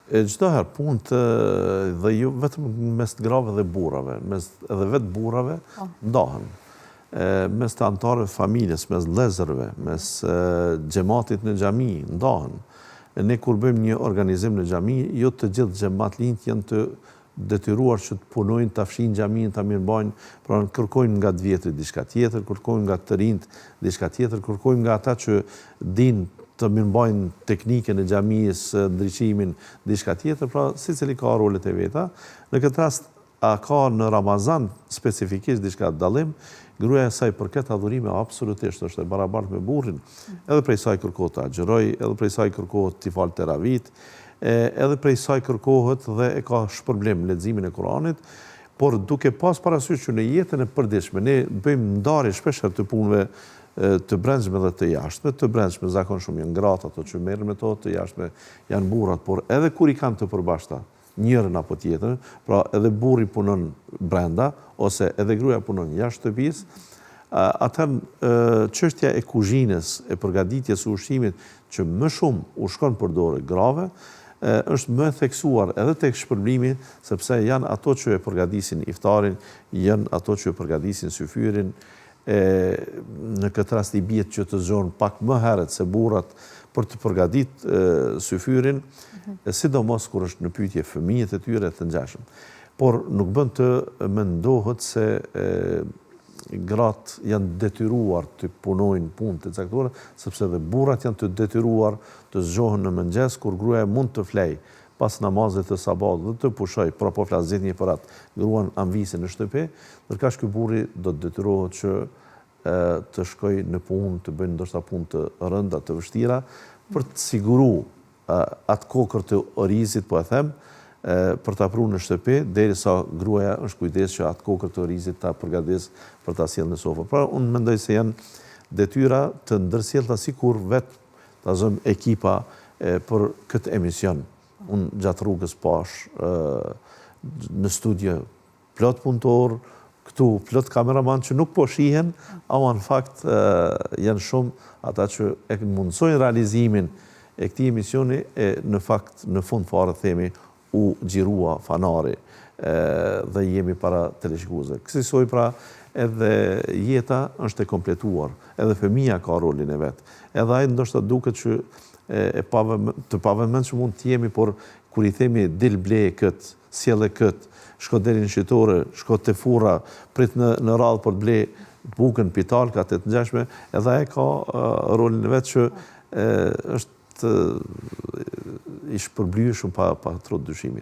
Çdo herë punë dhe jo vetëm mes të grave dhe burrave, edhe vetë burrave ndahen. Mes të anëtarëve të familjes, mes vëllezërve, mes xhamatit në xhami ndahen. Ne kur bëjmë një organizim në xhami, jo të gjithë xhamatlinjt janë të detyruar që të punojnë, ta fshin xhamin, ta mirëmbajnë, pra kërkojnë nga të vjetrit diçka tjetër, kërkojnë nga të rinjt diçka tjetër, kërkojnë nga ata që dinë të mirëmbajnë teknikën e xhamisë, ndriçimin, diçka tjetër, pra secili ka rolet e veta. Në këtë rast, a ka në Ramazan specifikisht diçka dallim, gruaja e saj për këtë adhurime absolutisht është e barabartë me burrin, edhe prej saj kërkohet të agjëroj, edhe prej saj kërkohet të falë teravit, edhe prej saj kërkohet dhe e ka shpërblim leximin e Kuranit, por duke pas parasysh që në jetën e përditshme ne bëjmë ndarje shpeshherë të punëve të brendshme dhe të jashtme. Të brendshme zakonisht janë gratë, ato që merren me to, të jashtme janë burrat, por edhe kur i kanë të përbashkëta, njërin apo tjetrën, pra edhe burri punon brenda ose edhe gruaja punon jashtë shtëpisë, atëherë çështja e kuzhinës, e përgatitjes së ushqimit që më shumë u shkon për dorë grave, është më theksuar edhe tek shpërblimi, sepse janë ato që e përgatisin iftarin, janë ato që e përgatisin syfyrin. Në këtë rast i bie që të zgjohen pak më herët se burrat për të përgatitur syfyrin, sidomos kur është në pyetje fëmijët e tyre të ngjashëm. Por nuk bën të mendohet se gratë janë detyruar të punojnë punë të caktuara, sepse edhe burrat janë të detyruar të zgjohen në mëngjes kur gruaja mund të flej pas namazit të sabatit dhe të pushoj, pra po flas një për atë gruan anvise në shtëpi, ndërkaq ky burri do të detyrohet që të shkojë në punë, të bëjnë ndoshta punë të rënda, të vështira, për të siguruar atë kokër të orizit, po e them, për ta prunë në shtëpi, derisa gruaja është kujdes që atë kokër të orizit ta përgatis për ta sjellë në sofë. Pra unë mendoj se janë detyra të ndërsjellta sikur vetë ta zëm ekipa për këtë emision. Unë gjatë rrugës pash në studio plot punëtor, këtu plot kameraman që nuk po shihen, ama në fakt janë shumë ata që e mundsojnë realizimin e këtij emisioni, në fakt në fund fare themi u xhirua fanari dhe jemi para teleshikuesve. Kësaj pra edhe jeta është e kompletuar, edhe fëmia ka rolin e vet. Edhe ai ndoshta duket që të pavëmendshëm mund të jemi, por kur i themi dil ble kët, sjelle kët, shko deri në shitore, shko te furra, prit në radhë për të ble bukën, pitalkat e të ngjashme, edhe ai ka rolin e vet që është i shpërblyeshëm pa trop dyshimi.